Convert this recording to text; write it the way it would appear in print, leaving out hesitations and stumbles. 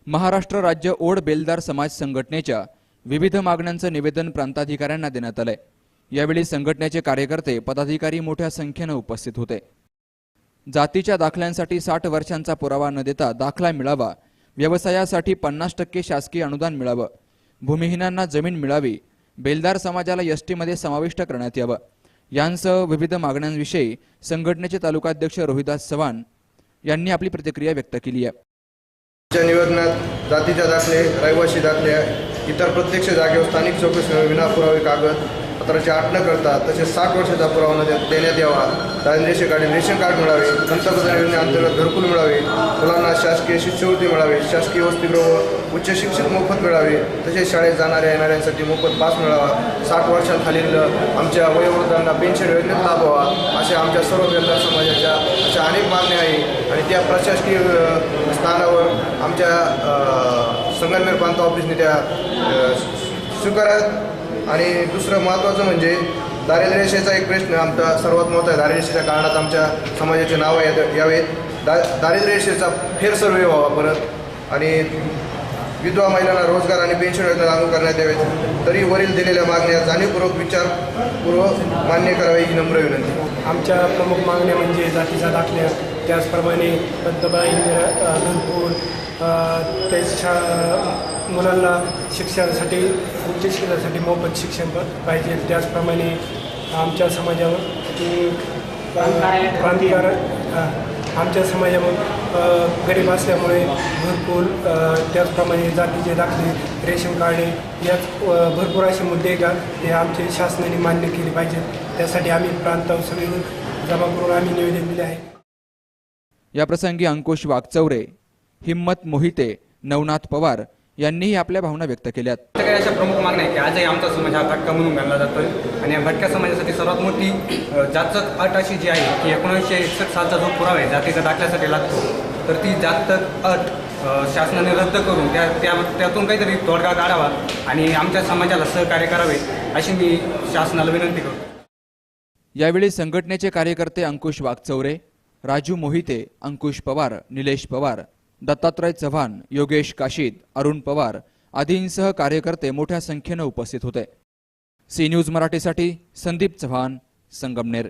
महाराष्ट्र राज्य ओड बेलदार समाज संघटनेच्या विविध मागण्यांचं निवेदन प्रांताधिकाऱ्यांना देण्यात आलंय। यावेळी संघटनेचे कार्यकर्ते पदाधिकारी मोठ्या संख्येने उपस्थित होते। जातीच्या दाखल्यांसाठी 60 वर्षांचा पुरावा न देता दाखला मिळावा, व्यवसायासाठी 50% शासकीय अनुदान मिळावं, भूमिहीनांना जमीन मिळावी, बेलदार समाजाला एसटीमध्ये समाविष्ट करण्यात यावं, यांसह विविध मागण्यांविषयी संघटनेचे तालुकाध्यक्ष रोहिदास चव्हाण यांनी आपली प्रतिक्रिया व्यक्त केली आहे। निवेदनात जातीच्या दाखले, रहिवासी दाखले, इतर प्रत्यक्ष जागेवर स्थानिक चौकशी विना पुरावे कागद पत्राची अट न करता तसेच 60 वर्षाचा पुरावा देण्यात यावा, दारिद्र्य रेशन कार्ड मिळावे, पंतप्रधान योजनेअंतर्गत घरकुल मिळावे, मुलांना शासकीय शिष्यवृत्ती मिळावी, शासकीय वसतिगृह उच्च शिक्षण मोफत मिळावे, तसेच शाळेत जाणाऱ्या येणाऱ्यांसाठी मोफत पास मिळावा, 60 वर्षांखालील आमच्या वयोवृद्धांना पेन्शन योजनेत लाभ व्हावा, अशा आमच्या सर्व बेलदार समाजाच्या अशा अनेक मागण्या आहेत आणि त्या प्रशासकीय स्थानावर आमच्या संगमनेर प्रांत ऑफिसने त्या स्वीकारत। आणि दुसरं महत्त्वाचं म्हणजे दारिद्र्य रेषेचा एक प्रश्न आमचा सर्वात मोठा आहे। दारिद्र्य रेषेच्या काळात आमच्या समाजाचे नाव यावेत, दारिद्र्य रेषेचा फेर सर्वे व्हावा परत आणि विधवा महिलांना रोजगार आणि पेन्शन योजना लागू करण्यात यावेत। तरी वरील दिलेल्या मागण्या जाणीवपूर्वक विचारपूर्वक मान्य करावी ही नम्र विनंती। आमच्या प्रमुख मागण्या म्हणजे जातीचा दाखल्या, त्याचप्रमाणे पंतप्रधान घरकुल, मुलांना शिक्षणासाठी उच्च शिक्षणासाठी मोफत शिक्षण पाहिजे, त्याचप्रमाणे आमच्या समाजावर आमच्या समाजावर गरीब असल्यामुळे घरकुल, त्याचप्रमाणे जातीचे दाखले, रेशन कार्ड याच भरपूर असे मुद्दे का ते आमचे शासनाने मान्य केले पाहिजेत। त्यासाठी आम्ही प्रांतावर सगळे जमा करून आम्ही निवेदन दिले आहे। याप्रसंगी अंकुश वाघचौरे, हिम्मत मोहिते, नवनाथ पवार यांनीही आपल्या भावना व्यक्त केल्यात। अशा प्रमुख मागण्या आहे की आजही आमचा समाज हा भटका म्हणून गणला जातोय आणि या भटक्या समाजासाठी सर्वात मोठी जातक अट अशी जी आहे की 1961 सालचा जो पुरावा आहे जातीच्या दाखल्यासाठी लागतो, तर ती जातक अट शासनाने रद्द करून त्यातून काहीतरी तोडगा काढावा आणि आमच्या समाजाला सहकार्य करावे अशी मी शासनाला विनंती करतो। यावेळी संघटनेचे कार्यकर्ते अंकुश वाघचौरे, राजू मोहिते, अंकुश पवार, निलेश पवार, दत्तात्रय चव्हाण, योगेश काशीद, अरुण पवार आदींसह कार्यकर्ते मोठ्या संख्येने उपस्थित होते। सी न्यूज मराठीसाठी संदीप चव्हाण, संगमनेर।